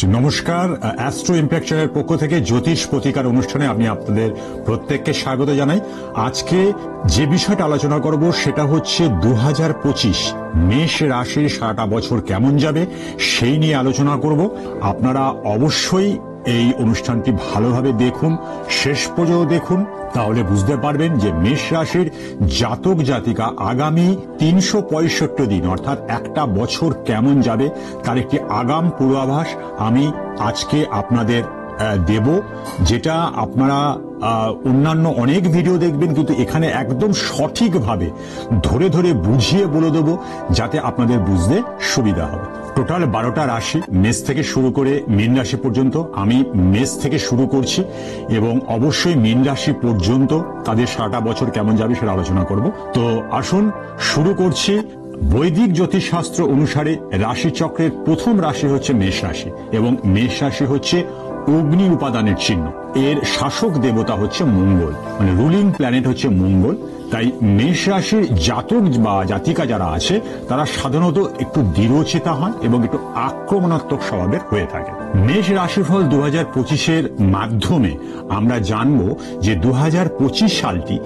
নমস্কার, অ্যাস্ট্রো ইম্প্যাক্টের পক্ষ থেকে জ্যোতিষ প্রতিকার অনুষ্ঠানে আমি আপনাদের প্রত্যেককে স্বাগত জানাই। আজকে যে বিষয়টা আলোচনা করব সেটা হচ্ছে 2025 মেষ রাশির সারাটা বছর কেমন যাবে সেই নিয়ে আলোচনা করব। আপনারা অবশ্যই এই অনুষ্ঠানটি ভালোভাবে দেখুন, শেষ পর্যন্ত দেখুন, তাহলে বুঝতে পারবেন যে মেষ রাশির জাতক জাতিকা আগামী 365 দিন অর্থাৎ একটা বছর কেমন যাবে তার একটি আগাম পূর্বাভাস আমি আজকে আপনাদের দেব, যেটা আপনারা অন্যান্য অনেক ভিডিও দেখবেন, কিন্তু এখানে একদম সঠিকভাবে ধরে ধরে বুঝিয়ে বলে দেবো যাতে আপনাদের বুঝতে সুবিধা হবে। টোটাল 12টা রাশি, মেষ থেকে শুরু করে মীন রাশি পর্যন্ত। আমি মেষ থেকে শুরু করছি এবং অবশ্যই মীন রাশি পর্যন্ত তাদের সারাটা বছর কেমন যাবে সেটা আলোচনা করব। তো আসুন শুরু করছি। বৈদিক জ্যোতিষশাস্ত্র অনুসারে রাশিচক্রের প্রথম রাশি হচ্ছে মেষ রাশি এবং মেষ রাশি হচ্ছে অগ্নি উপাদানের চিহ্ন। এর শাসক দেবতা হচ্ছে মঙ্গল, মানে রুলিং প্ল্যানেট হচ্ছে মঙ্গল। তাই মেষ রাশির জাতক বা জাতিকা যারা আছে তারা সাধারণত একটু দৃঢ়চেতা হয় এবং একটু আক্রমণাত্মক স্বভাবের হয়ে থাকে। মেষ রাশিফল 2025-এর মাধ্যমে আমরা জানবো যে 2025 সালটি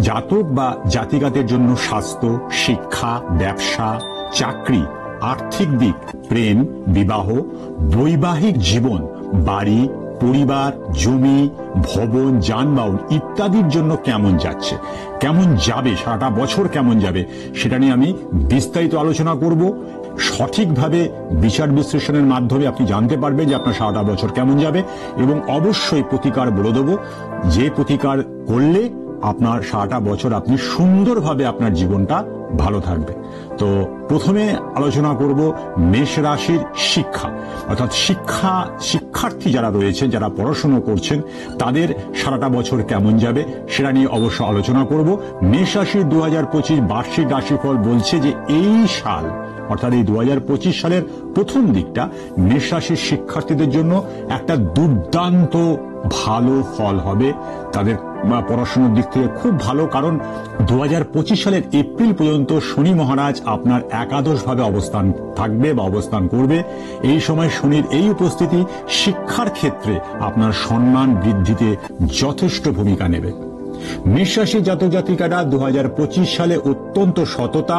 জাতক বা জাতিকাদের জন্য স্বাস্থ্য, শিক্ষা, ব্যবসা, চাকরি, আর্থিক দিক, প্রেম, বিবাহ, বৈবাহিক জীবন, বাড়ি, পরিবার, জমি, ভবন, যানবাহন ইত্যাদির জন্য কেমন যাচ্ছে, কেমন যাবে, সারাটা বছর কেমন যাবে সেটা নিয়ে আমি বিস্তারিত আলোচনা করব। সঠিকভাবে বিচার বিশ্লেষণের মাধ্যমে আপনি জানতে পারবেন যে আপনার সারাটা বছর কেমন যাবে এবং অবশ্যই প্রতিকার বলে দেবো যে প্রতিকার করলে আপনার সারাটা বছর আপনি সুন্দরভাবে আপনার জীবনটা ভালো থাকবে। তো প্রথমে আলোচনা করব মেষ রাশির শিক্ষা, অর্থাৎ শিক্ষার্থী যারা রয়েছেন, যারা পড়াশোনা করছেন তাদের সারাটা বছর কেমন যাবে সেটা নিয়ে অবশ্য আলোচনা করব। মেষ রাশির 2025 বার্ষিক রাশিফল বলছে যে এই সাল অর্থাৎ এই 2025 সালের প্রথম দিকটা মেষ রাশির শিক্ষার্থীদের জন্য একটা দুর্দান্ত ভালো ফল হবে। তাদের পড়াশোনার দিক থেকে খুব ভালো, কারণ 2025 সালের এপ্রিল পর্যন্ত শনি মহারাজ আপনার একাদশভাবে অবস্থান থাকবে বা অবস্থান করবে। এই সময় শনির এই উপস্থিতি শিক্ষার ক্ষেত্রে আপনার সম্মান বৃদ্ধিতে যথেষ্ট ভূমিকা নেবে। মেষ রাশি জাতক জাতিকারা 2025 সালে অত্যন্ত সততা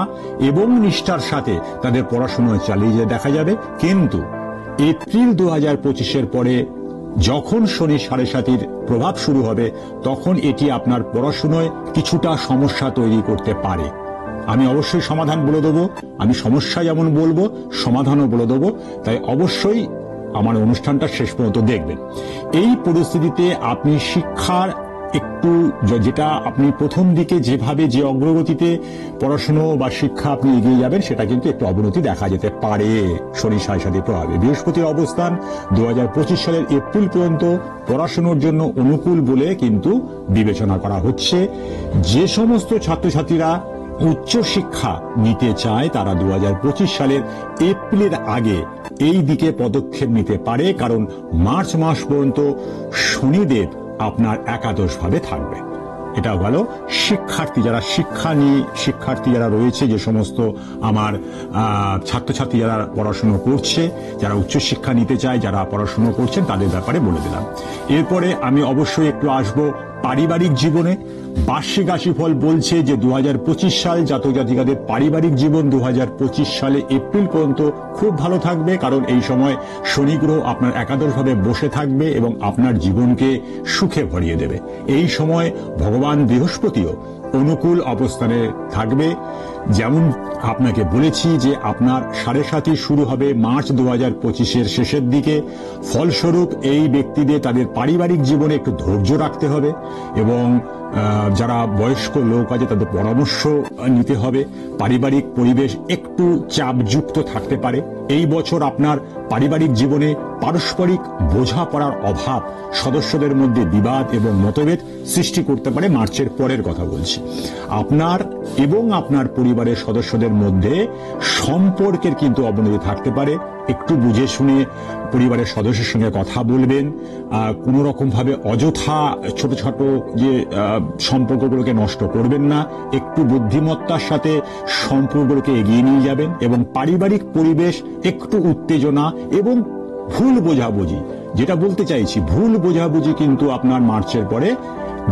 এবং নিষ্ঠার সাথে তাদের পড়াশোনা চালিয়ে যেতে দেখা যাবে, কিন্তু এপ্রিল 2025-এর পরে যখন শনি 7.5-র প্রভাব শুরু হবে তখন এটি আপনার পড়াশোনায় কিছুটা সমস্যা তৈরি করতে পারে। আমি অবশ্যই সমাধান বলে দেবো, আমি সমস্যা যেমন বলবো সমাধানও বলে দেবো, তাই অবশ্যই আমার অনুষ্ঠানটা শেষ পর্যন্ত দেখবেন। এই পরিস্থিতিতে আপনি শিক্ষার একটু যেটা আপনি প্রথম দিকে যেভাবে যে অগ্রগতিতে পড়াশুনো বা শিক্ষা আপনি এগিয়ে যাবেন সেটা কিন্তু একটু অবনতি দেখা যেতে পারে শনি 7.5-এর প্রভাবে। বৃহস্পতির অবস্থান 2025 সালের এপ্রিল পর্যন্ত পড়াশোনার জন্য অনুকূল বলে কিন্তু বিবেচনা করা হচ্ছে। যে সমস্ত ছাত্রছাত্রীরা উচ্চ শিক্ষা নিতে চায় তারা 2025 সালের এপ্রিলের আগে এই দিকে পদক্ষেপ নিতে পারে, কারণ মার্চ মাস পর্যন্ত শনিদেব আপনার একাদশভাবে থাকবে। এটা হলো শিক্ষার্থী যারা রয়েছে, যে সমস্ত আমার ছাত্রছাত্রী যারা পড়াশুনো করছে, যারা উচ্চশিক্ষা নিতে চায়, যারা পড়াশুনো করছেন তাদের ব্যাপারে বলে দিলাম। এরপরে আমি অবশ্যই একটু আসবো পারিবারিক জীবনে। বার্ষিক রাশিফল বলছে যে 2025 সাল জাতক জাতিকাদের পারিবারিক জীবন 2025 সালে এপ্রিল পর্যন্ত খুব ভালো থাকবে, কারণ এই সময় শনি গ্রহ আপনার একাদশভাবে বসে থাকবে এবং আপনার জীবনকে সুখে ভরিয়ে দেবে। এই সময় ভগবান বৃহস্পতিও অনুকূল অবস্থানে থাকবে। যেমন আপনাকে বলেছি যে আপনার 7.5 শুরু হবে মার্চ 2025-এর শেষের দিকে। ফলস্বরূপ এই ব্যক্তিদের তাদের পারিবারিক জীবনে একটু ধৈর্য রাখতে হবে এবং যারা বয়স্ক লোক আছে তাদের পরামর্শ নিতে হবে। পারিবারিক পরিবেশ একটু চাপযুক্ত থাকতে পারে। এই বছর আপনার পারিবারিক জীবনে পারস্পরিক বোঝাপড়ার অভাব সদস্যদের মধ্যে বিবাদ এবং মতভেদ সৃষ্টি করতে পারে। মার্চের পরের কথা বলছি। আপনার এবং আপনার পরিবারের সদস্যদের মধ্যে সম্পর্কের কিন্তু অবনতি থাকতে পারে। একটু বুঝে শুনে পরিবারের সদস্যের সঙ্গে কথা বলবেন। কোনো রকম ভাবে অযথা ছোট ছোট যে সম্পর্কগুলোকে নষ্ট করবেন না। একটু বুদ্ধিমত্তার সাথে সম্পর্কগুলোকে এগিয়ে নিয়ে যাবেন এবং পারিবারিক পরিবেশ একটু উত্তেজনা এবং ভুল বোঝাবুঝি, যেটা বলতে চাইছি ভুল বোঝাবুঝি কিন্তু আপনার মার্চের পরে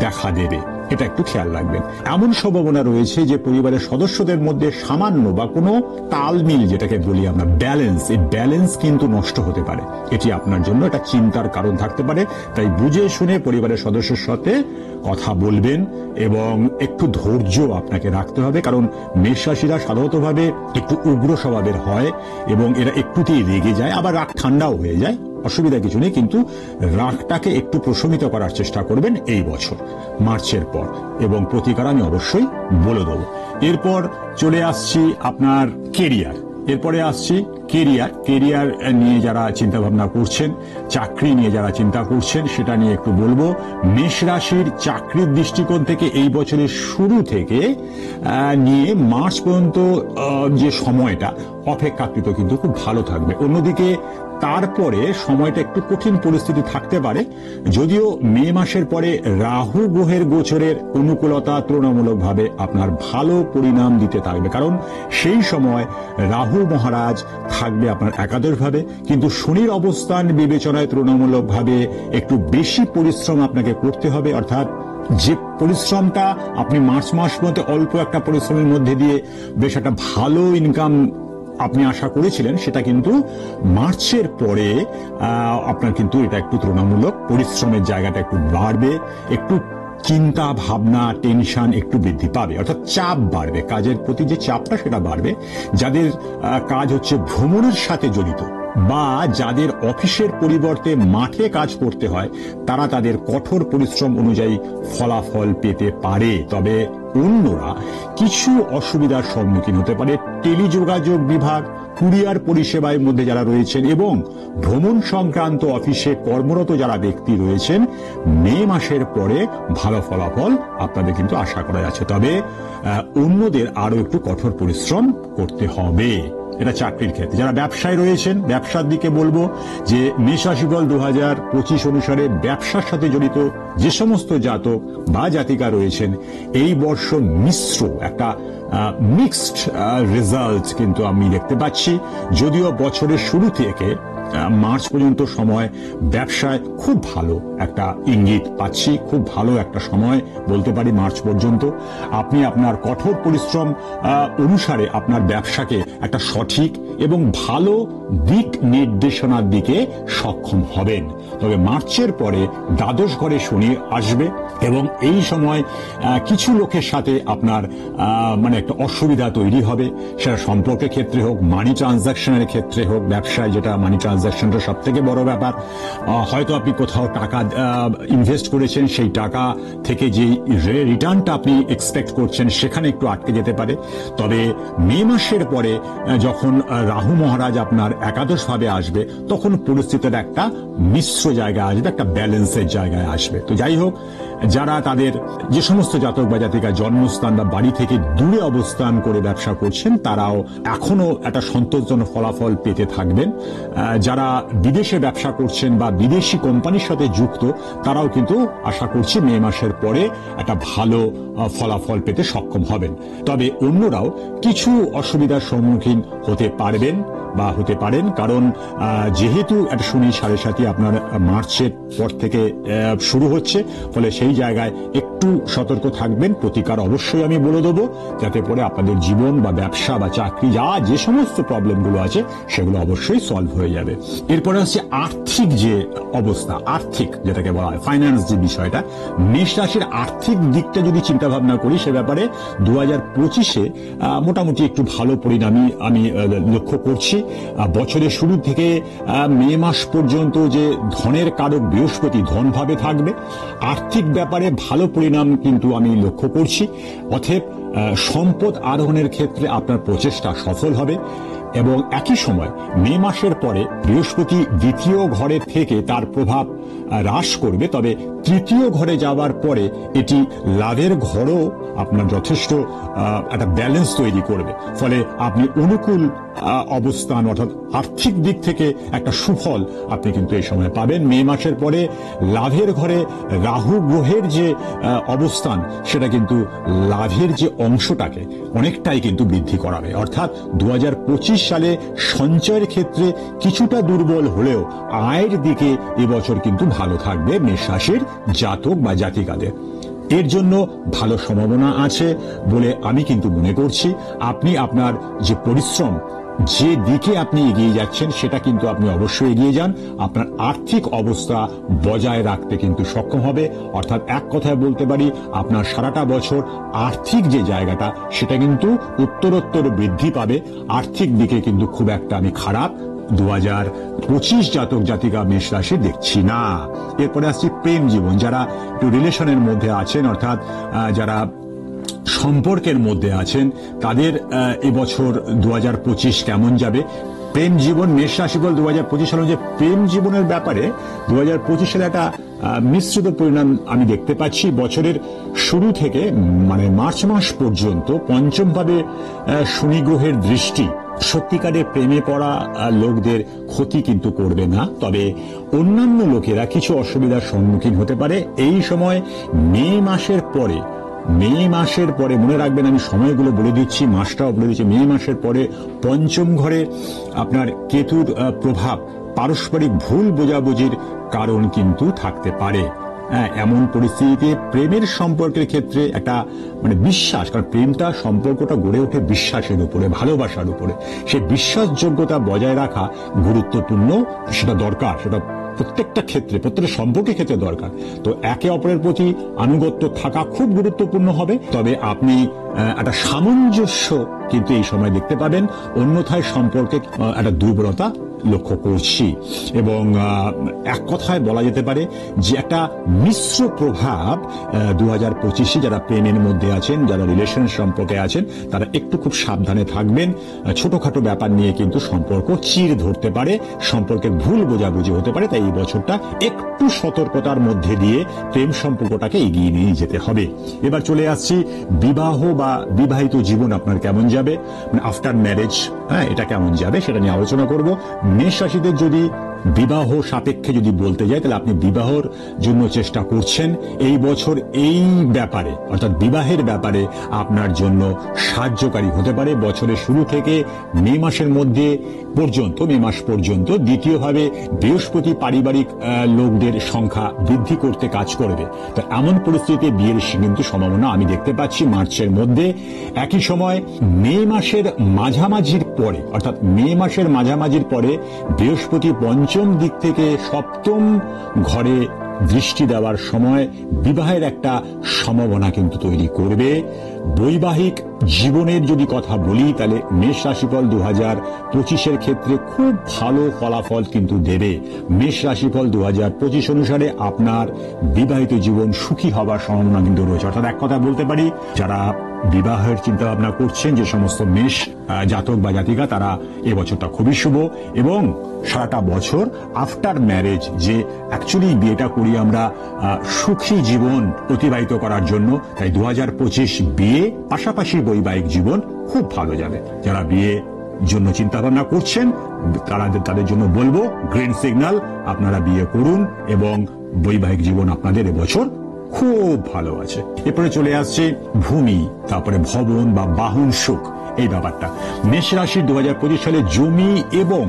দেখা দেবে, এটা একটু খেয়াল রাখবেন। এমন সম্ভাবনা রয়েছে যে পরিবারের সদস্যদের মধ্যে সামান্য বা কোনো তালমিল, যেটাকে বলি আমরা ব্যালেন্স, এই ব্যালেন্স কিন্তু নষ্ট হতে পারে। এটি আপনার জন্য একটা চিন্তার কারণ থাকতে পারে। তাই বুঝে শুনে পরিবারের সদস্যের সাথে কথা বলবেন এবং একটু ধৈর্য আপনাকে রাখতে হবে, কারণ মেষ রাশিরা সাধারণতভাবে একটু উগ্র স্বভাবের হয় এবং এরা একটুতেই রেগে যায়, আবার রাগ ঠান্ডাও হয়ে যায়। অসুবিধা কিছু নেই, কিন্তু রাগটাকে একটু প্রশমিত করার চেষ্টা করবেন এই বছর মার্চের পর, এবং প্রতিকার আমি অবশ্যই বলে দেবো। এরপর চলে আসছি আপনার কেরিয়ার। এরপরে আসছি কেরিয়ার নিয়ে যারা চিন্তা ভাবনা করছেন, চাকরি নিয়ে যারা চিন্তা করছেন, সেটা নিয়ে একটু বলবো। মেষ রাশির চাকরির দৃষ্টিকোণ থেকে এই বছরের শুরু থেকে নিয়ে মার্চ পর্যন্ত যে সময়টা অপেক্ষাকৃত কিন্তু খুব ভালো থাকবে। অন্যদিকে তারপরে সময়টা একটু কঠিন পরিস্থিতি থাকতে পারে, যদিও মে মাসের পরে রাহু গ্রহের গোচরের অনুকূলতা তুলনামূলকভাবে আপনার ভালো পরিণাম দিতে থাকবে, কারণ সেই সময় রাহু মহারাজ থাকবে আপনার একাদশভাবে, কিন্তু শনির অবস্থান বিবেচনায় তুলনামূলকভাবে একটু বেশি পরিশ্রম আপনাকে করতে হবে। অর্থাৎ যে পরিশ্রমটা আপনি মার্চ মাস মধ্যে অল্প একটা পরিশ্রমের মধ্যে দিয়ে বেশ একটা ভালো ইনকাম আপনি আশা করেছিলেন, সেটা কিন্তু মার্চের পরে আপনার কিন্তু এটা একটু তুলনামূলক পরিশ্রমের জায়গাটা একটু বাড়বে, একটু চিন্তা ভাবনা টেনশন একটু বৃদ্ধি পাবে, অর্থাৎ চাপ বাড়বে, কাজের প্রতি যে চাপটা সেটা বাড়বে। যাদের কাজ হচ্ছে ভ্রমণের সাথে জড়িত বা যাদের অফিসের পরিবর্তে মাঠে কাজ করতে হয়, তারা তাদের কঠোর পরিশ্রম অনুযায়ী ফলাফল পেতে পারে। তবে অন্যরা কিছু অসুবিধার সম্মুখীন হতে পারে। টেলিযোগাযোগ বিভাগ, কুরিয়ার পরিষেবার মধ্যে যারা রয়েছেন এবং ভ্রমণ সংক্রান্ত অফিসে কর্মরত যারা ব্যক্তি রয়েছেন, মে মাসের পরে ভালো ফলাফল আপনাদের কিন্তু আশা করা যাচ্ছে। তবে অন্যদের আরো একটু কঠোর পরিশ্রম করতে হবে। এটা চাকরির ক্ষেত্রে। যারা ব্যবসায় রয়েছেন, ব্যবসার দিকে বলবো যে মেষ রাশিফল 2025 অনুসারে ব্যবসার সাথে জড়িত যে সমস্ত জাতক বা জাতিকা রয়েছেন, এই বর্ষ মিশ্র একটা মিক্সড রেজাল্ট কিন্তু আমি দেখতে পাচ্ছি। যদিও বছরের শুরু থেকে মার্চ পর্যন্ত সময় ব্যবসায় খুব ভালো একটা ইঙ্গিত পাচ্ছি, খুব ভালো একটা সময় বলতে পারি মার্চ পর্যন্ত। আপনি আপনার কঠোর পরিশ্রম অনুসারে আপনার ব্যবসাকে একটা সঠিক এবং ভালো দিক নির্দেশনার দিকে সক্ষম হবেন। তবে মার্চের পরে দ্বাদশ ঘরে শনি আসবে এবং এই সময় কিছু লোকের সাথে আপনার মানে একটা অসুবিধা তৈরি হবে, সেটা সম্পর্কের ক্ষেত্রে হোক, মানি ট্রানজাকশনের ক্ষেত্রে হোক। ব্যবসায় যেটা মানি ট্রানজাকশনটা সব থেকে বড় ব্যাপার। হয়তো আপনি কোথাও টাকা ইনভেস্ট করেছেন, সেই টাকা থেকে যে রিটার্নটা আপনি এক্সপেক্ট করছেন সেখানে একটু আটকে যেতে পারে। তবে মে মাসের পরে যখন রাহু মহারাজ আপনার একাদশ ভাবে আসবে, তখন পরিস্থিতির একটা মিশ্র জায়গায় আসবে, একটা ব্যালেন্সের জায়গায় আসবে। তো যাই হোক, যারা তাদের যে সমস্ত জাতক বা জাতিকা জন্মস্থান বা বাড়ি থেকে দূরে অবস্থান করে ব্যবসা করছেন, তারাও এখনো একটা সন্তোষজনক ফলাফল পেতে থাকবেন। যারা বিদেশে ব্যবসা করছেন বা বিদেশি কোম্পানির সাথে যুক্ত, তারাও কিন্তু আশা করছি মে মাসের পরে একটা ভালো ফলাফল পেতে সক্ষম হবেন। তবে অন্যরাও কিছু অসুবিধার সম্মুখীন হতে পারবেন বা হতে পারেন, কারণ যেহেতু একটা শনি 7.5 আপনার মার্চের পর থেকে শুরু হচ্ছে, ফলে সেই জায়গায় একটু সতর্ক থাকবেন। প্রতিকার অবশ্যই আমি বলে দেবো, যাতে করে আপনাদের জীবন বা ব্যবসা বা চাকরি যে সমস্ত প্রবলেমগুলো আছে সেগুলো অবশ্যই সলভ হয়ে যাবে। এরপরে হচ্ছে আর্থিক যে অবস্থা, আর্থিক যেটাকে বলা হয় ফাইন্যান্স যে বিষয়টা, মেষ রাশির আর্থিক দিকটা যদি চিন্তা ভাবনা করি, সে ব্যাপারে 2025-এ মোটামুটি একটু ভালো পরিণামই আমি লক্ষ্য করছি। বছরের শুরু থেকে মে মাস পর্যন্ত যে ধনের কারক বৃহস্পতি ধনভাবে থাকবে, আর্থিক ব্যাপারে ভালো পরিণাম কিন্তু আমি লক্ষ্য করছি। অতএব সম্পদ আরোহণের ক্ষেত্রে আপনার প্রচেষ্টা সফল হবে এবং একই সময় মে মাসের পরে বৃহস্পতি দ্বিতীয় ঘরে থেকে তার প্রভাব হ্রাস করবে, তবে তৃতীয় ঘরে যাওয়ার পরে এটি লাভের ঘরও আপনার যথেষ্ট একটা ব্যালেন্স তৈরি করবে। ফলে আপনি অনুকূল অবস্থান অর্থাৎ আর্থিক দিক থেকে একটা সুফল আপনি কিন্তু এই সময় পাবেন। মে মাসের পরে লাভের ঘরে রাহু গ্রহের যে অবস্থান, সেটা কিন্তু লাভের যে অংশটাকে অনেকটাই কিন্তু বৃদ্ধি করাবে। অর্থাৎ 2025 সালে সঞ্চয়ের ক্ষেত্রে কিছুটা দুর্বল হলেও আয়ের দিকে এবছর কিন্তু ভালো থাকবে মেষ রাশির জাতক বা জাতিকাদের। এর জন্য ভালো সম্ভাবনা আছে বলে আমি কিন্তু মনে করছি। আপনি আপনার যে পরিশ্রম, যে দিকে আপনি এগিয়ে যাচ্ছেন সেটা কিন্তু আপনি অবশ্যই এগিয়ে যান। আপনার আর্থিক অবস্থা বজায় রাখতে কিন্তু সক্ষম হবে। অর্থাৎ এক কথায় বলতে পারি, আপনার সারাটা বছর আর্থিক যে জায়গাটা সেটা কিন্তু উত্তরোত্তর বৃদ্ধি পাবে। আর্থিক দিকে কিন্তু খুব একটা আমি খারাপ 2025 জাতক জাতিকা মেষ রাশি দেখছি না। এরপরে আসছি প্রেম জীবন। যারা একটু রিলেশনের মধ্যে আছেন, অর্থাৎ যারা সম্পর্কের মধ্যে আছেন, তাদের এবছর 2025 কেমন যাবে। প্রেম জীবন মেষ রাশিফল 2025 সালে যে প্রেম জীবনের ব্যাপারে 2025 সালে একটা মিশ্রিত পরিণাম আমি দেখতে পাচ্ছি। বছরের শুরু থেকে মানে মার্চ মাস পর্যন্ত পঞ্চম ভাবে শনি গ্রহের দৃষ্টি সত্যিকারের প্রেমে পড়া লোকদের ক্ষতি কিন্তু করবে না, তবে অন্যান্য লোকেরা কিছু অসুবিধার সম্মুখীন হতে পারে এই সময়। মে মাসের পরে মনে রাখবেন, আমি সময়গুলো বলে দিচ্ছি, মাসটাও বলে দিচ্ছি। মে মাসের পরে পঞ্চম ঘরে আপনার কেতুর প্রভাব পারস্পরিক ভুল বোঝাবুঝির কারণ কিন্তু থাকতে পারে। এমন পরিস্থিতিতে প্রেমের সম্পর্কের ক্ষেত্রে একটা মানে বিশ্বাস, কারণ প্রেমটা সম্পর্কটা গড়ে ওঠে বিশ্বাসের উপরে, ভালোবাসার উপরে। সেই বিশ্বাসযোগ্যতা বজায় রাখা গুরুত্বপূর্ণ, সেটা দরকার, সেটা প্রত্যেকটা ক্ষেত্রে, প্রত্যেকটা সম্পর্কের ক্ষেত্রে দরকার। তো একে অপরের প্রতি আনুগত্য থাকা খুব গুরুত্বপূর্ণ হবে। তবে আপনি একটা সামঞ্জস্য কিন্তু এই সময় দেখতে পাবেন, অন্যথায় সম্পর্কে একটা দুর্বলতা লক্ষ্য করছি। এবং এক কথায় বলা যেতে পারে যে একটা মিশ্র প্রভাব 2025 যারা প্রেমের মধ্যে আছেন, যারা রিলেশন সম্পর্কে আছেন, তারা একটু খুব সাবধানে থাকবেন। ছোটখাটো ব্যাপার নিয়ে কিন্তু সম্পর্ক চির ধরতে পারে, সম্পর্কের ভুল বোঝাবুঝি হতে পারে। তাই এই বছরটা একটু সতর্কতার মধ্যে দিয়ে প্রেম সম্পর্কটাকে এগিয়ে নিয়ে যেতে হবে। এবার চলে আসছি বিবাহ বা বিবাহিত জীবন আপনার কেমন যাবে, মানে আফটার ম্যারেজ, এটা কেমন যাবে সেটা নিয়ে আলোচনা করব। মেষ রাশিদের যদি বিবাহ সাপেক্ষে যদি বলতে যাই, তাহলে আপনি বিবাহর জন্য চেষ্টা করছেন এই বছর। এই ব্যাপারে অর্থাৎ বিবাহের ব্যাপারে আপনার জন্য সাহায্যকারী হতে পারে বছরের শুরু থেকে মে মাসের মধ্যে পর্যন্ত, মে মাস পর্যন্ত। দ্বিতীয়ভাবে বৃহস্পতি পারিবারিক লোকদের সংখ্যা বৃদ্ধি করতে কাজ করবে। তো এমন পরিস্থিতিতে বিয়ের কিন্তু সম্ভাবনা আমি দেখতে পাচ্ছি মার্চের মধ্যে। একই সময় মে মাসের মাঝামাঝির পরে, অর্থাৎ মে মাসের মাঝামাঝির পরে বৃহস্পতি পঞ্চম দিক থেকে সপ্তম ঘরে দৃষ্টি দেওয়ার সময় বিবাহের একটা সম্ভাবনা কিন্তু তৈরি করবে। বৈবাহিক জীবনের যদি কথা বলি, তাহলে মেষ রাশিফল 2025 ক্ষেত্রে খুব ভালো ফলাফল কিন্তু দেবে। মেষ রাশিফল 2025 অনুসারে আপনার বিবাহিত জীবন সুখী হবার সম্ভাবনা কিন্তু রয়েছে। অর্থাৎ এক কথা বলতে পারি, যারা বিবাহের চিন্তা ভাবনা করছেন, যে সমস্ত মেষ জাতক বা জাতিকা, তারা এবছরটা খুবই শুভ। এবং সারাটা বছর আফটার ম্যারেজ, যে অ্যাকচুয়ালি বিয়েটা করি আমরা সুখী জীবন অতিবাহিত করার জন্য, তাই 2025 বিয়ে পাশাপাশি বৈবাহিক জীবন খুব ভালো যাবে। যারা বিয়ে জন্য চিন্তা ভাবনা করছেন তাদের জন্য বলবো গ্রিন সিগন্যাল, আপনারা বিয়ে করুন এবং বৈবাহিক জীবন আপনাদের এবছর খুব ভালো আছে। এরপরে চলে আসছে ভূমি, তারপরে ভবন বা বাহন সুখ, এই ব্যাপারটা। মেষ রাশির 2025 সালে জমি এবং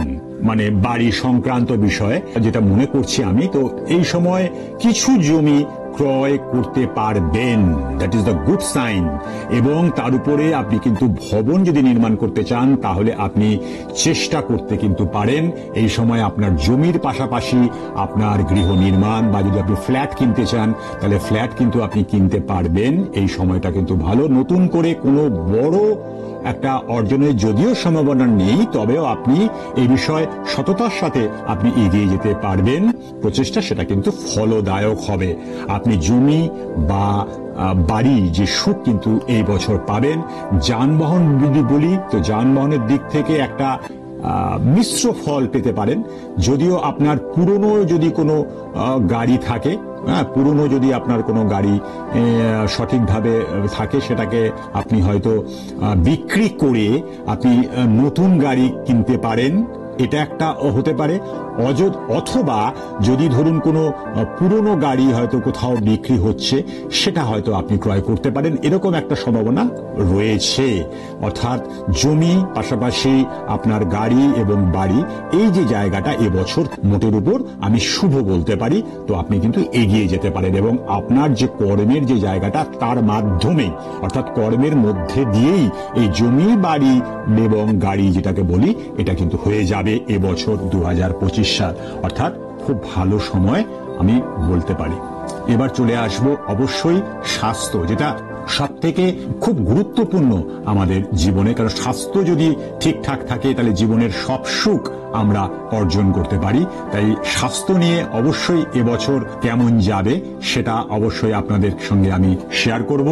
মানে বাড়ি সংক্রান্ত বিষয়ে যেটা মনে করছি আমি, তো এই সময় কিছু জমি ক্রয় করতে পারবেন, that is the good sign. এবং তার উপরে আপনি কিন্তু ভবন যদি নির্মাণ করতে চান, তাহলে আপনি চেষ্টা করতে কিন্তু পারেন। এই সময় আপনার জমির পাশাপাশি আপনার গৃহ নির্মাণ, বা যদি আপনি ফ্ল্যাট কিনতে চান, তাহলে ফ্ল্যাট কিন্তু আপনি কিনতে পারবেন। এই সময়টা কিন্তু ভালো। নতুন করে কোনো বড় একটা অর্জনের যদিও সম্ভাবনা নেই, তবেও আপনি এই বিষয়ে সততার সাথে আপনি এগিয়ে যেতে পারবেন। প্রচেষ্টা সেটা কিন্তু ফলদায়ক হবে। আপনি জমি বা বাড়ি যে সুখ কিন্তু এই বছর পাবেন। যানবাহন যদি বলি, তো যানবাহনের দিক থেকে একটা মিশ্র ফল পেতে পারেন। যদিও আপনার পুরনো যদি কোনো গাড়ি থাকে, পুরনো যদি আপনার কোনো গাড়ি সঠিকভাবে থাকে, সেটাকে আপনি হয়তো বিক্রি করে আপনি নতুন গাড়ি কিনতে পারেন। এটা একটা হতে পারে। অথবা যদি ধরুন কোনো পুরনো গাড়ি হয়তো কোথাও বিক্রি হচ্ছে, সেটা হয়তো আপনি ক্রয় করতে পারেন, এরকম একটা সম্ভাবনা রয়েছে। অর্থাৎ জমি পাশাপাশি আপনার গাড়ি এবং বাড়ি, এই যে জায়গাটা এবছর মোটের উপর আমি শুভ বলতে পারি। তো আপনি কিন্তু এগিয়ে যেতে পারেন এবং আপনার যে কর্মের যে জায়গাটা, তার মাধ্যমে অর্থাৎ কর্মের মধ্যে দিয়েই এই জমি বাড়ি এবং গাড়ি যেটাকে বলি, এটা কিন্তু হয়ে যাবে এবছর 2025 সাল। অর্থাৎ খুব ভালো সময় আমি বলতে পারি। এবার চলে আসব অবশ্যই স্বাস্থ্য, যেটা সব থেকে খুব গুরুত্বপূর্ণ আমাদের জীবনে। কারণ স্বাস্থ্য যদি ঠিকঠাক থাকে তাহলে জীবনের সব সুখ আমরা অর্জন করতে পারি। তাই স্বাস্থ্য নিয়ে অবশ্যই এবছর কেমন যাবে সেটা অবশ্যই আপনাদের সঙ্গে আমি শেয়ার করব।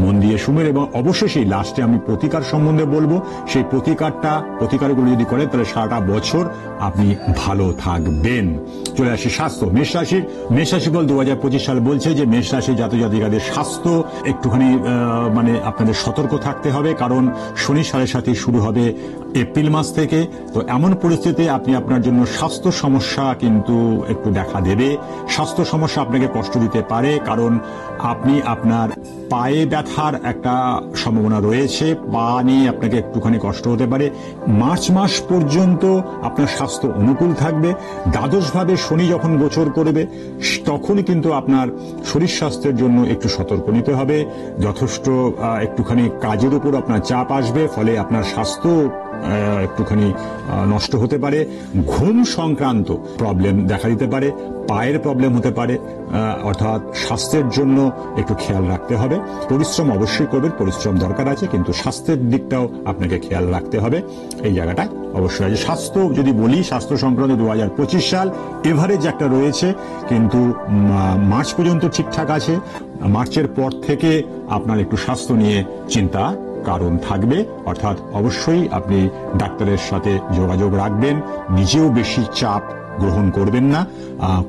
মন দিয়ে শুনবেন এবং অবশ্যই সেই লাস্টে আমি প্রতিকার সম্বন্ধে বলবো। সেই প্রতিকারগুলো যদি করেন তাহলে সারাটা বছর আপনি ভালো থাকবেন। চলে আসি স্বাস্থ্য। মেষ রাশিফল 2025 সাল বলছে যে মেষ রাশি জাতক জাতিকাদের স্বাস্থ্য একটুখানি মানে আপনাদের সতর্ক থাকতে হবে, কারণ শনি 7.5 শুরু হবে এপ্রিল মাস থেকে। তো এমন পরিস্থিতিতে আপনি আপনার জন্য স্বাস্থ্য সমস্যা কিন্তু একটু দেখা দেবে। স্বাস্থ্য সমস্যা আপনাকে কষ্ট দিতে পারে, কারণ আপনি আপনার পায়ে ব্যথার একটা সম্ভাবনা রয়েছে। পা নিয়ে আপনাকে একটুখানি কষ্ট হতে পারে। মার্চ মাস পর্যন্ত আপনার স্বাস্থ্য অনুকূল থাকবে। দ্বাদশভাবে শনি যখন গোচর করবে তখনই কিন্তু আপনার শরীর স্বাস্থ্যের জন্য একটু সতর্ক নিতে হবে। যথেষ্ট একটুখানি কাজের উপর আপনার চাপ আসবে, ফলে আপনার স্বাস্থ্য একটুখানি নষ্ট হতে পারে। ঘুম সংক্রান্ত প্রবলেম দেখা দিতে পারে, পায়ের প্রবলেম হতে পারে। অর্থাৎ স্বাস্থ্যের জন্য একটু খেয়াল রাখতে হবে। পরিশ্রম অবশ্যই করবেন, পরিশ্রম দরকার আছে, কিন্তু স্বাস্থ্যের দিকটাও আপনাকে খেয়াল রাখতে হবে। এই জায়গাটা অবশ্যই আছে। স্বাস্থ্য যদি বলি, স্বাস্থ্য সংক্রান্ত 2025 সাল এভারেজ একটা রয়েছে, কিন্তু মার্চ পর্যন্ত ঠিকঠাক আছে। মার্চের পর থেকে আপনার একটু স্বাস্থ্য নিয়ে চিন্তা কারণ থাকবে। অর্থাৎ অবশ্যই আপনি ডাক্তারের সাথে যোগাযোগ রাখবেন। নিজেও বেশি চাপ গ্রহণ করবেন না।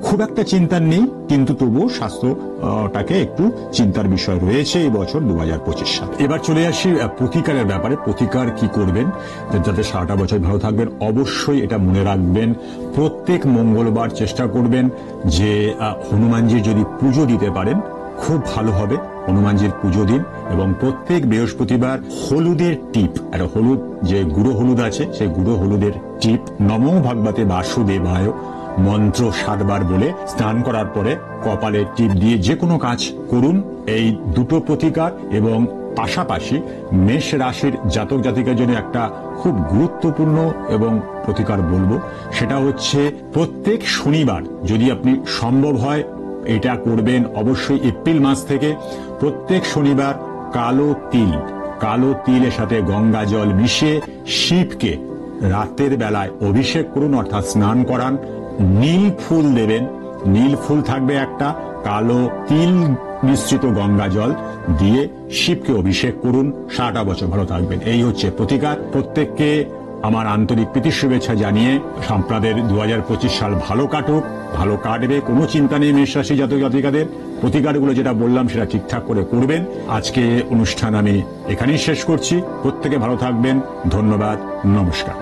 খুব একটা চিন্তার নেই, কিন্তু তবুও স্বাস্থ্যটাকে একটু চিন্তার বিষয় রয়েছে এই বছর 2025 সাল। এবার চলে আসি প্রতিকারের ব্যাপারে। প্রতিকার কি করবেন যাতে সারাটা বছর ভালো থাকবেন? অবশ্যই এটা মনে রাখবেন, প্রত্যেক মঙ্গলবার চেষ্টা করবেন যে হনুমানজির যদি পুজো দিতে পারেন খুব ভালো হবে। হনুমানজির পুজো দিন এবং প্রত্যেক বৃহস্পতিবার হলুদের টিপ, একটা হলুদ যে গুঁড়ো হলুদ আছে, সেই গুঁড়ো হলুদের টিপ নমো ভগবতে বাসুদেবায় মন্ত্র 7 বার বলে স্নান করার পরে কপালে টিপ দিয়ে যে কোনো কাজ করুন। এই দুটো প্রতিকার এবং পাশাপাশি মেষ রাশির জাতক জাতিকার জন্য একটা খুব গুরুত্বপূর্ণ এবং প্রতিকার বলবো, সেটা হচ্ছে প্রত্যেক শনিবার যদি আপনি সম্ভব হয় এটা করবেন। অবশ্যই এপ্রিল মাস থেকে প্রত্যেক শনিবার কালো তিলের সাথে গঙ্গা জল মিশিয়ে শিবকে রাতের বেলায় অভিষেক করুন, অর্থাৎ স্নান করান। নীল ফুল দেবেন, নীল ফুল থাকবে একটা, কালো তিল মিশ্রিত গঙ্গা জল দিয়ে শিবকে অভিষেক করুন। সারাটা বছর ভালো থাকবেন। এই হচ্ছে প্রতিকার। প্রত্যেককে আমার আন্তরিক প্রীতি শুভেচ্ছা জানিয়ে আপনাদের 2025 সাল ভালো কাটুক, ভালো কাটবে, কোনো চিন্তা নেই। মেষ রাশি জাতক জাতিকাদের প্রতিকারগুলো যেটা বললাম সেটা ঠিকঠাক করে করবেন। আজকে অনুষ্ঠান আমি এখানেই শেষ করছি। প্রত্যেকে ভালো থাকবেন। ধন্যবাদ, নমস্কার।